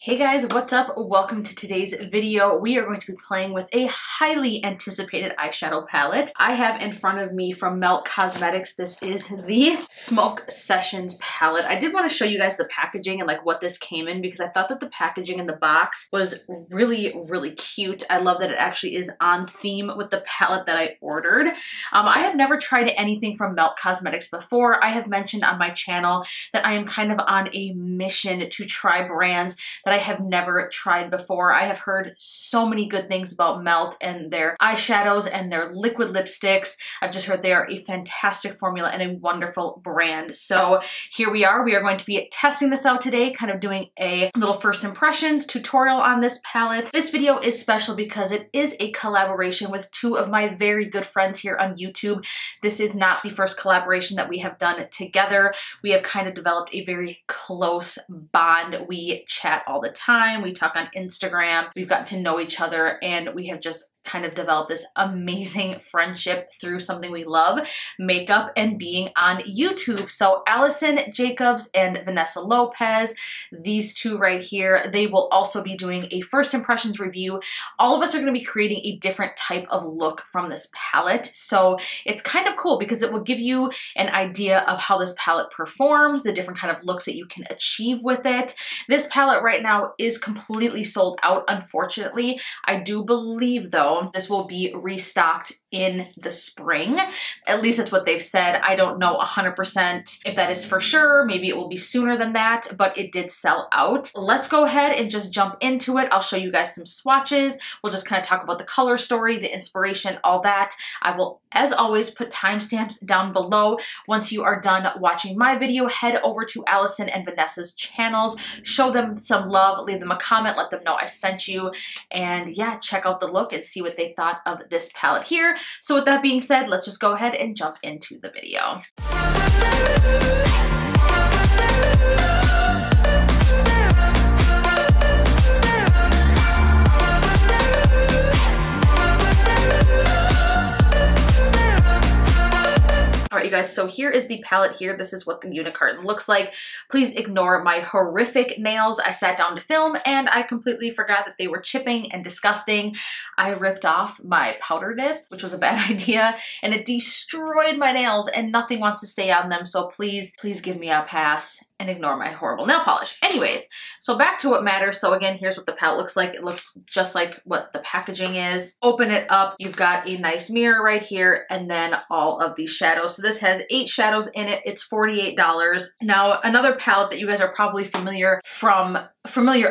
Hey guys, what's up? Welcome to today's video. We are going to be playing with a highly anticipated eyeshadow palette. I have in front of me from Melt Cosmetics, this is the Smoke Sessions palette. I did want to show you guys the packaging and like what this came in because I thought that the packaging in the box was really cute. I love that it actually is on theme with the palette that I ordered. I have never tried anything from Melt Cosmetics before. I have mentioned on my channel that I am kind of on a mission to try brands that I have never tried before. I have heard so many good things about Melt and their eyeshadows and their liquid lipsticks. I've just heard they are a fantastic formula and a wonderful brand. So here we are going to be testing this out today, kind of doing a little first impressions tutorial on this palette. This video is special because it is a collaboration with two of my very good friends here on YouTube. This is not the first collaboration that we have done together. We have kind of developed a very close bond. We chat all the time. We talk on Instagram. We've gotten to know each other and we have just kind of developed this amazing friendship through something we love, makeup and being on YouTube. So Allison Jacobs and Vanessa Lopez, these two right here, they will also be doing a first impressions review. All of us are going to be creating a different type of look from this palette. So it's kind of cool because it will give you an idea of how this palette performs, the different kind of looks that you can achieve with it. This palette right now is completely sold out, unfortunately. I do believe though this will be restocked in the spring. At least that's what they've said. I don't know 100% if that is for sure. Maybe it will be sooner than that, but it did sell out. Let's go ahead and just jump into it. I'll show you guys some swatches. We'll just kind of talk about the color story, the inspiration, all that. I will, as always, put timestamps down below. Once you are done watching my video, head over to Allison and Vanessa's channels, show them some love, leave them a comment, let them know I sent you, and yeah, check out the look and see what they thought of this palette here. So with that being said, let's just go ahead and jump into the video. Alright you guys, so here is the palette here. This is what the unit carton looks like. Please ignore my horrific nails. I sat down to film and I completely forgot that they were chipping and disgusting. I ripped off my powder dip, which was a bad idea, and it destroyed my nails and nothing wants to stay on them. So please give me a pass and ignore my horrible nail polish. Anyways, so back to what matters. So again, here's what the palette looks like. It looks just like what the packaging is. Open it up. You've got a nice mirror right here and then all of these shadows. So this has 8 shadows in it. It's $48. Now, another palette that you guys are probably familiar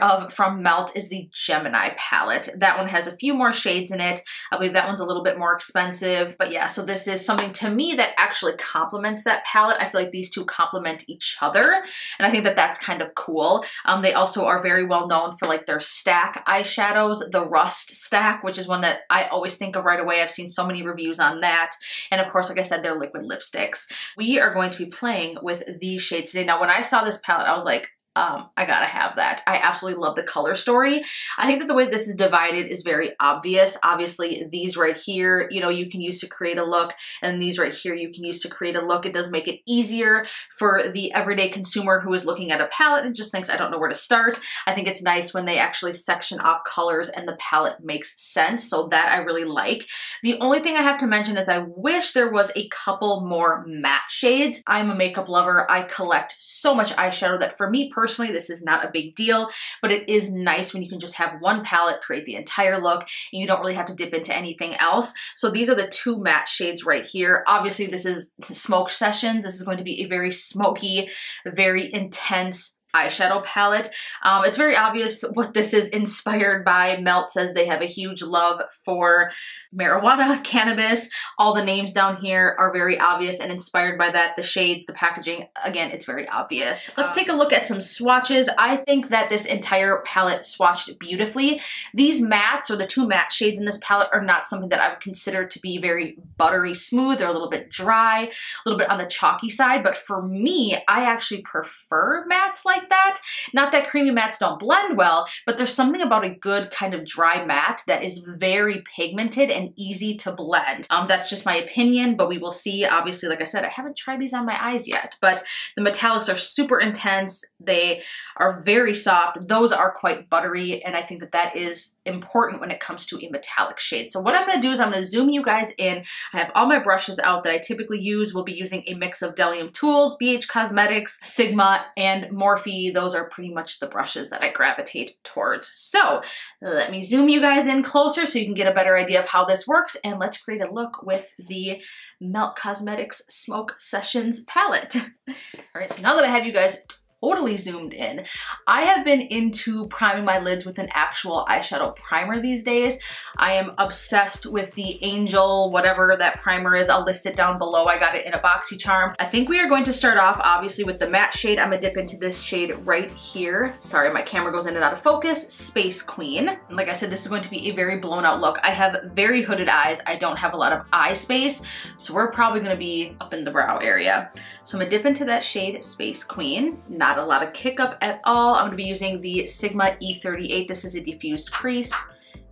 of from Melt is the Gemini palette. That one has a few more shades in it. I believe that one's a little bit more expensive. But yeah, so this is something to me that actually complements that palette. I feel like these two complement each other. And I think that that's kind of cool. They also are very well known for like their stack eyeshadows, the Rust stack, which is one that I always think of right away. I've seen so many reviews on that. And of course, like I said, their liquid lipsticks. We are going to be playing with these shades today. Now, when I saw this palette, I was like, I gotta have that. I absolutely love the color story. I think that the way this is divided is very obvious. Obviously, these right here, you know, you can use to create a look, and these right here you can use to create a look. It does make it easier for the everyday consumer who is looking at a palette and just thinks, I don't know where to start. I think it's nice when they actually section off colors and the palette makes sense, so that I really like. The only thing I have to mention is I wish there was a couple more matte shades. I'm a makeup lover. I collect so much eyeshadow that for me personally, this is not a big deal, but it is nice when you can just have one palette create the entire look and you don't really have to dip into anything else. So these are the 2 matte shades right here. Obviously, this is Smoke Sessions. This is going to be a very smoky, very intense eyeshadow palette. It's very obvious what this is inspired by. Melt says they have a huge love for marijuana, cannabis. All the names down here are very obvious and inspired by that. The shades, the packaging, again, it's very obvious. Let's take a look at some swatches. I think that this entire palette swatched beautifully. These mattes, or the 2 matte shades in this palette, are not something that I would consider to be very buttery smooth. They're a little bit dry, a little bit on the chalky side, but for me, I actually prefer mattes like like that. Not that creamy mattes don't blend well, but there's something about a good kind of dry matte that is very pigmented and easy to blend. That's just my opinion, but we will see. Obviously, like I said, I haven't tried these on my eyes yet, but the metallics are super intense. They are very soft. Those are quite buttery, and I think that that is important when it comes to a metallic shade. So what I'm gonna do is I'm gonna zoom you guys in. I have all my brushes out that I typically use. We'll be using a mix of Delium Tools, BH Cosmetics, Sigma, and Morphe. Those are pretty much the brushes that I gravitate towards. So let me zoom you guys in closer so you can get a better idea of how this works, and let's create a look with the Melt Cosmetics Smoke Sessions palette. All right, so now that I have you guys totally zoomed in, I have been into priming my lids with an actual eyeshadow primer these days. I am obsessed with the Angel, whatever that primer is. I'll list it down below. I got it in a BoxyCharm. I think we are going to start off obviously with the matte shade. I'm gonna dip into this shade right here. Sorry, my camera goes in and out of focus. Space Queen. And like I said, this is going to be a very blown out look. I have very hooded eyes. I don't have a lot of eye space, so we're probably gonna be up in the brow area. So I'm gonna dip into that shade Space Queen. Not a lot of kick up at all. I'm gonna be using the Sigma E38. This is a diffused crease.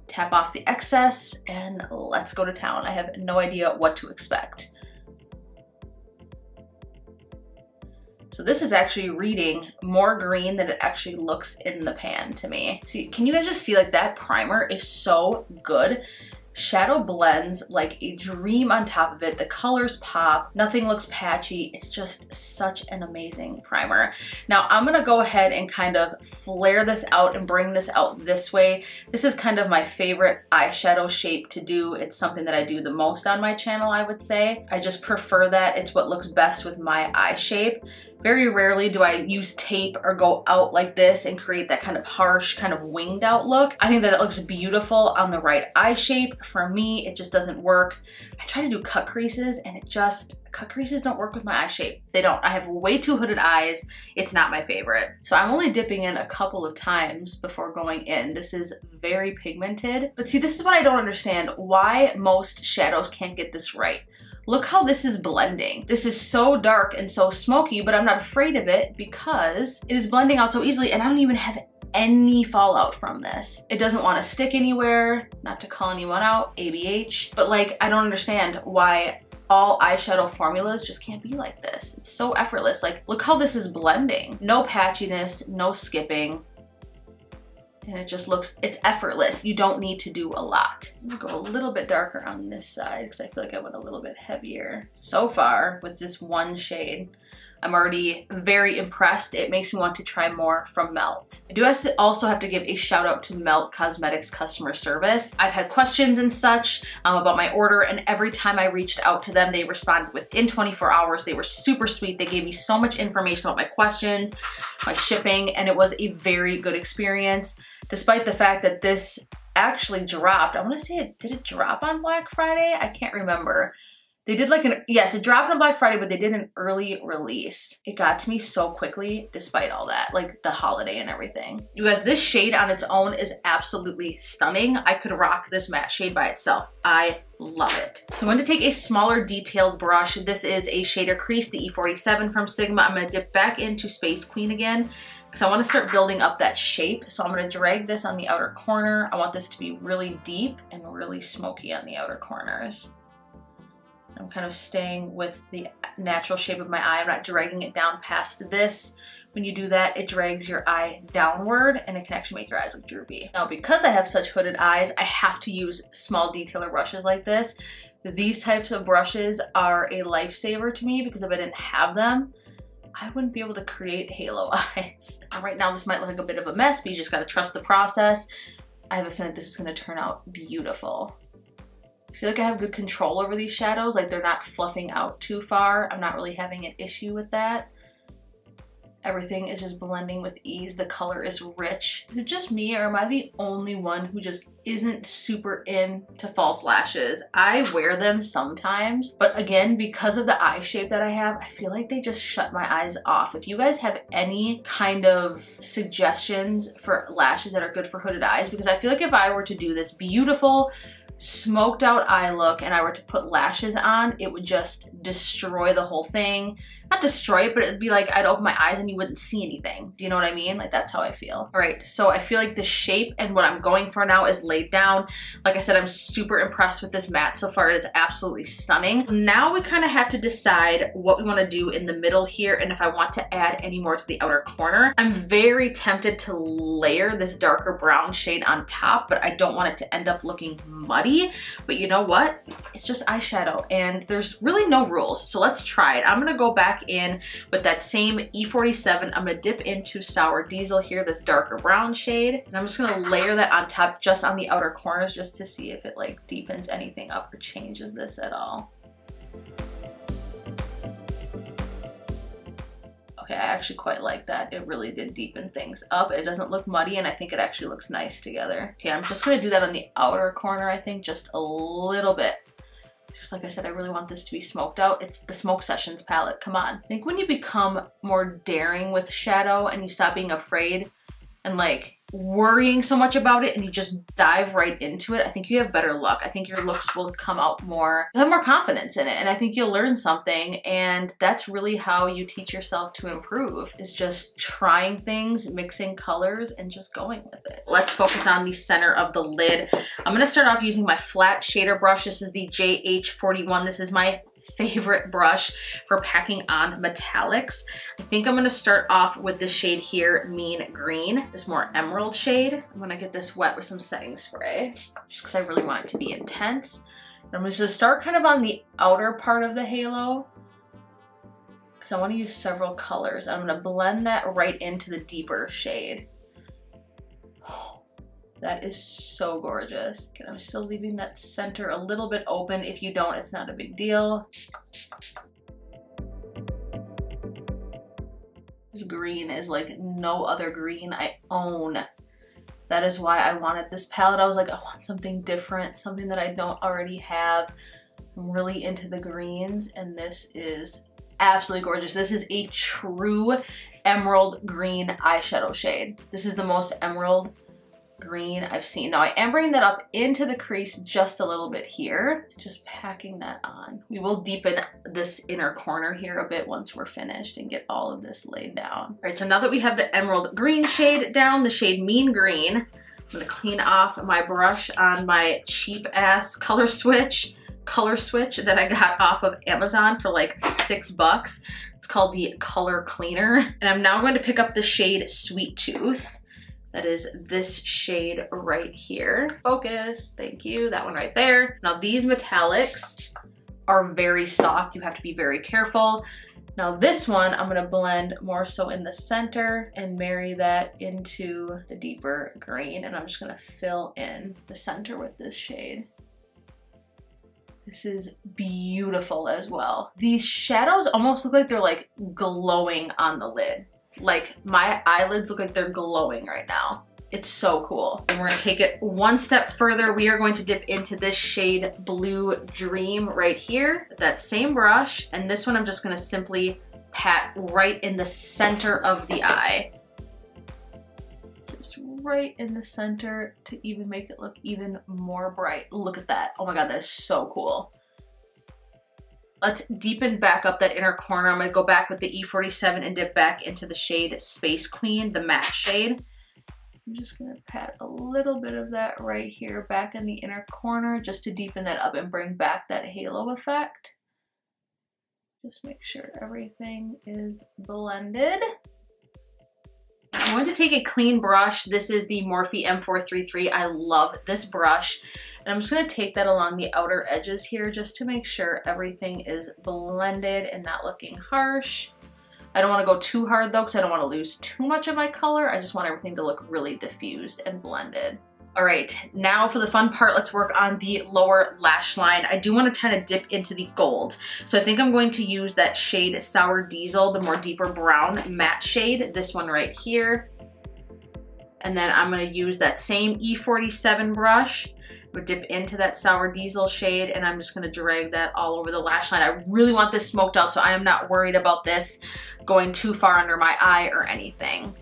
Tap off the excess and let's go to town. I have no idea what to expect. So this is actually reading more green than it actually looks in the pan to me. See, can you guys just see, like, that primer is so good. Shadow blends like a dream on top of it. The colors pop, nothing looks patchy. It's just such an amazing primer. Now I'm gonna go ahead and kind of flare this out and bring this out this way. This is kind of my favorite eyeshadow shape to do. It's something that I do the most on my channel, I would say. I just prefer that. It's what looks best with my eye shape. Very rarely do I use tape or go out like this and create that kind of harsh, kind of winged out look. I think that it looks beautiful on the right eye shape. For me, it just doesn't work. I try to do cut creases and cut creases don't work with my eye shape. They don't. I have way too hooded eyes. It's not my favorite. So I'm only dipping in a couple of times before going in. This is very pigmented. But see, this is what I don't understand. Why most shadows can't get this right. Look how this is blending. This is so dark and so smoky, but I'm not afraid of it because it is blending out so easily, and I don't even have any fallout from this. It doesn't want to stick anywhere, not to call anyone out, ABH, but like, I don't understand why all eyeshadow formulas just can't be like this. It's so effortless. Like, look how this is blending. No patchiness, no skipping. And it just looks, it's effortless. You don't need to do a lot. I'm gonna go a little bit darker on this side because I feel like I went a little bit heavier. So far with this one shade, I'm already very impressed. It makes me want to try more from Melt. I do also have to give a shout out to Melt Cosmetics customer service. I've had questions and such about my order, and every time I reached out to them, they responded within 24 hours. They were super sweet. They gave me so much information about my questions, my shipping, and it was a very good experience. Despite the fact that this actually dropped, I want to say did it drop on Black Friday? I can't remember. They did like yes, it dropped on Black Friday, but they did an early release. It got to me so quickly despite all that, like the holiday and everything. You guys, this shade on its own is absolutely stunning. I could rock this matte shade by itself. I love it. So I'm going to take a smaller detailed brush. This is a shader crease, the E47 from Sigma. I'm going to dip back into Space Queen again, because I want to start building up that shape. So I'm going to drag this on the outer corner. I want this to be really deep and really smoky on the outer corners. I'm kind of staying with the natural shape of my eye. I'm not dragging it down past this. When you do that, it drags your eye downward and it can actually make your eyes look droopy. Now, because I have such hooded eyes, I have to use small detailer brushes like this. These types of brushes are a lifesaver to me because if I didn't have them, I wouldn't be able to create halo eyes. Right now, this might look like a bit of a mess, but you just gotta trust the process. I have a feeling this is gonna turn out beautiful. I feel like I have good control over these shadows, like they're not fluffing out too far. I'm not really having an issue with that. Everything is just blending with ease. The color is rich. Is it just me, or am I the only one who just isn't super into false lashes? I wear them sometimes, but again, because of the eye shape that I have, I feel like they just shut my eyes off. If you guys have any kind of suggestions for lashes that are good for hooded eyes, because I feel like if I were to do this beautiful, smoked out eye look and I were to put lashes on, it would just destroy the whole thing. not destroy it, but it'd be like I'd open my eyes and you wouldn't see anything. Do you know what I mean? Like that's how I feel. All right, so I feel like the shape and what I'm going for now is laid down. Like I said, I'm super impressed with this matte so far. It is absolutely stunning. Now we kind of have to decide what we want to do in the middle here and if I want to add any more to the outer corner. I'm very tempted to layer this darker brown shade on top, but I don't want it to end up looking muddy. But you know what? It's just eyeshadow and there's really no rules. So let's try it. I'm gonna go back in with that same E47. I'm gonna dip into Sour Diesel here, this darker brown shade. And I'm just gonna layer that on top just on the outer corners just to see if it like deepens anything up or changes this at all. Okay, I actually quite like that. It really did deepen things up. It doesn't look muddy and I think it actually looks nice together. Okay, I'm just gonna do that on the outer corner, I think, just a little bit. Just like I said, I really want this to be smoked out. It's the Smoke Sessions palette, come on. I think when you become more daring with shadow and you stop being afraid and like worrying so much about it and you just dive right into it, I think you have better luck. I think your looks will come out more, you'll have more confidence in it, and I think you'll learn something, and that's really how you teach yourself to improve, is just trying things, mixing colors, and just going with it. Let's focus on the center of the lid. I'm gonna start off using my flat shader brush. This is the JH41. This is my favorite brush for packing on metallics. I think I'm gonna start off with the shade here, Mean Green, this more emerald shade. I'm gonna get this wet with some setting spray, just because I really want it to be intense. And I'm just gonna start kind of on the outer part of the halo, because I want to use several colors. I'm gonna blend that right into the deeper shade. That is so gorgeous. Okay, I'm still leaving that center a little bit open. If you don't, it's not a big deal. This green is like no other green I own. That is why I wanted this palette. I was like, I want something different, something that I don't already have. I'm really into the greens, and this is absolutely gorgeous. This is a true emerald green eyeshadow shade. This is the most emerald green I've seen. Now I am bringing that up into the crease just a little bit here, just packing that on. We will deepen this inner corner here a bit once we're finished and get all of this laid down. All right, so now that we have the emerald green shade down, the shade Mean Green, I'm gonna clean off my brush on my cheap ass color switch that I got off of Amazon for like $6. It's called the Color Cleaner. And I'm now going to pick up the shade Sweet Tooth. That is this shade right here. Focus, thank you, that one right there. Now these metallics are very soft. You have to be very careful. Now this one, I'm gonna blend more so in the center and marry that into the deeper green. And I'm just gonna fill in the center with this shade. This is beautiful as well. These shadows almost look like they're like glowing on the lid. Like my eyelids look like they're glowing right now. It's so cool. And we're gonna take it one step further. We are going to dip into this shade Blue Dream right here with that same brush. And this one I'm just gonna simply pat right in the center of the eye. Just right in the center to even make it look even more bright. Look at that. Oh my God, that is so cool. Let's deepen back up that inner corner. I'm gonna go back with the E47 and dip back into the shade Space Queen, the matte shade. I'm just gonna pat a little bit of that right here back in the inner corner just to deepen that up and bring back that halo effect. Just make sure everything is blended. I'm going to take a clean brush. This is the Morphe M433. I love this brush. And I'm just gonna take that along the outer edges here just to make sure everything is blended and not looking harsh. I don't wanna go too hard though, because I don't wanna lose too much of my color. I just want everything to look really diffused and blended. All right, now for the fun part, let's work on the lower lash line. I do want to kind of dip into the gold. So I think I'm going to use that shade Sour Diesel, the more deeper brown matte shade, this one right here. And then I'm going to use that same E47 brush. I'm going to dip into that Sour Diesel shade, and I'm just going to drag that all over the lash line. I really want this smoked out, so I am not worried about this going too far under my eye or anything.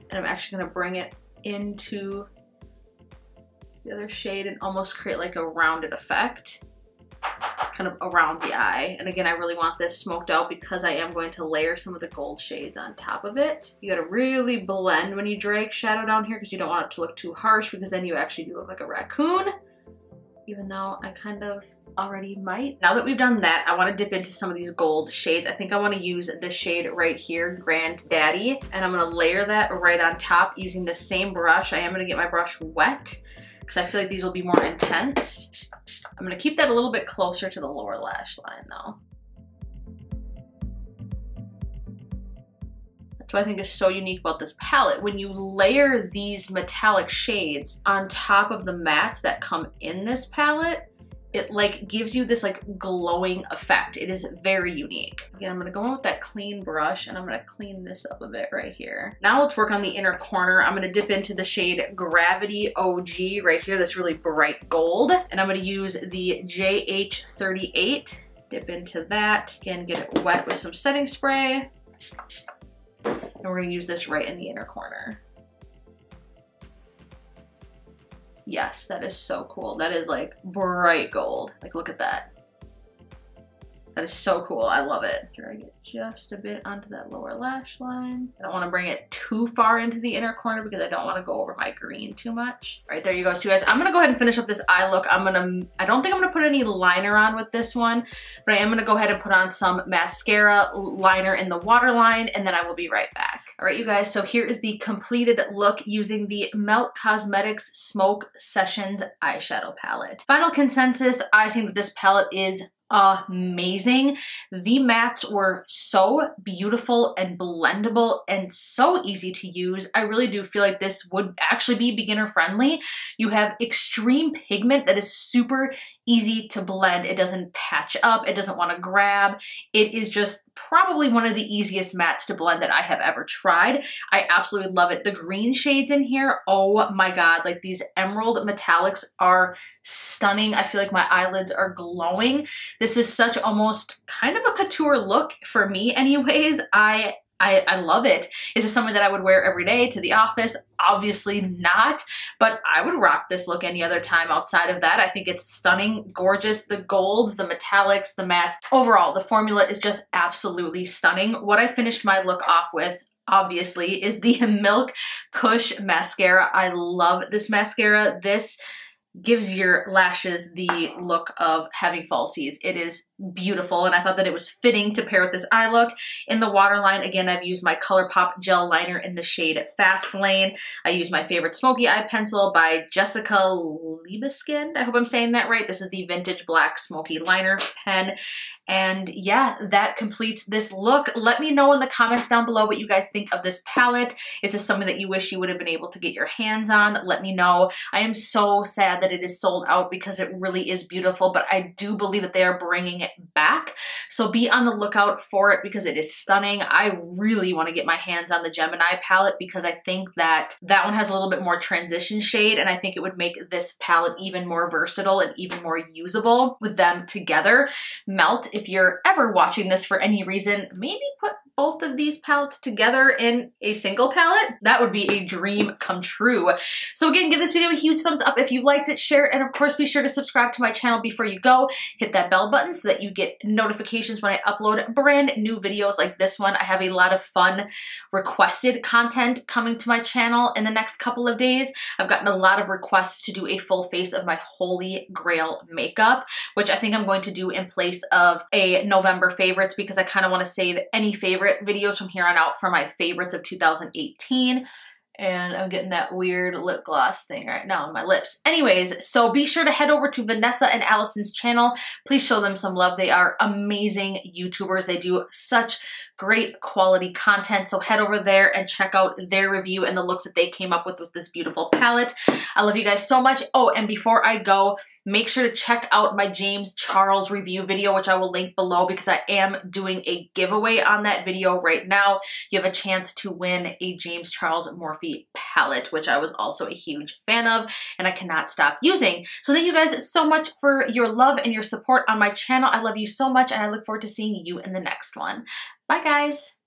And I'm actually going to bring it into the other shade and almost create like a rounded effect. Kind kind of around the eye. And again, I really want this smoked out because I am going to layer some of the gold shades on top of it. You gotta really blend when you drag shadow down here because you don't want it to look too harsh, because then you actually do look like a raccoon, even though I kind of already might. Now that we've done that, I want to dip into some of these gold shades. I think I want to use this shade right here, Granddaddy, and I'm going to layer that right on top using the same brush. I am going to get my brush wet because I feel like these will be more intense. I'm going to keep that a little bit closer to the lower lash line though. That's what I think is so unique about this palette. When you layer these metallic shades on top of the mattes that come in this palette, it like gives you this like glowing effect. It is very unique. Again, I'm gonna go in with that clean brush and I'm gonna clean this up a bit right here. Now let's work on the inner corner. I'm gonna dip into the shade Gravity OG right here, that's really bright gold. And I'm gonna use the JH38, dip into that. Again, get it wet with some setting spray. And we're gonna use this right in the inner corner. Yes, that is so cool. That is like bright gold. Like, look at that. That is so cool. I love it. Drag it just a bit onto that lower lash line. I don't want to bring it too far into the inner corner because I don't want to go over my green too much. All right, there you go. So you guys, I'm going to go ahead and finish up this eye look. I don't think I'm going to put any liner on with this one, but I am going to go ahead and put on some mascara liner in the waterline, and then I will be right back. All right, you guys, so here is the completed look using the Melt Cosmetics Smoke Sessions eyeshadow palette. Final consensus, I think that this palette is amazing. The mattes were so beautiful and blendable and so easy to use. I really do feel like this would actually be beginner friendly. You have extreme pigment that is super easy to blend. It doesn't patch up. It doesn't want to grab. It is just probably one of the easiest mattes to blend that I have ever tried. I absolutely love it. The green shades in here, oh my God, like these emerald metallics are stunning. I feel like my eyelids are glowing. This is such almost kind of a couture look for me anyways. I love it. Is this something that I would wear every day to the office? Obviously not, but I would rock this look any other time outside of that. I think it's stunning, gorgeous. The golds, the metallics, the mattes. Overall, the formula is just absolutely stunning. What I finished my look off with, obviously, is the Milk Kush mascara. I love this mascara. This gives your lashes the look of having falsies. It is beautiful, and I thought that it was fitting to pair with this eye look. In the waterline, again, I've used my ColourPop gel liner in the shade Fast Lane. I used my favorite smoky eye pencil by Jessica Liebeskind. I hope I'm saying that right. This is the Vintage Black Smoky Liner pen. And yeah, that completes this look. Let me know in the comments down below what you guys think of this palette. Is this something that you wish you would have been able to get your hands on? Let me know. I am so sad that it is sold out because it really is beautiful, but I do believe that they are bringing it back. So be on the lookout for it because it is stunning. I really want to get my hands on the Gemini palette because I think that that one has a little bit more transition shade, and I think it would make this palette even more versatile and even more usable with them together. Melt, if you're ever watching this for any reason, maybe put both of these palettes together in a single palette. That would be a dream come true. So again, give this video a huge thumbs up if you liked it, share it, and of course be sure to subscribe to my channel before you go. Hit that bell button so that you get notifications when I upload brand new videos like this one. I have a lot of fun requested content coming to my channel in the next couple of days. I've gotten a lot of requests to do a full face of my Holy Grail makeup, which I think I'm going to do in place of a November favorites because I kind of want to save any favorite videos from here on out for my favorites of 2018. And I'm getting that weird lip gloss thing right now on my lips. Anyways, so be sure to head over to Vanessa and Allison's channel. Please show them some love. They are amazing YouTubers. They do such great quality content. So head over there and check out their review and the looks that they came up with this beautiful palette. I love you guys so much. Oh, and before I go, make sure to check out my James Charles review video, which I will link below because I am doing a giveaway on that video right now. You have a chance to win a James Charles Morphe palette, which I was also a huge fan of and I cannot stop using. So thank you guys so much for your love and your support on my channel. I love you so much and I look forward to seeing you in the next one. Bye guys.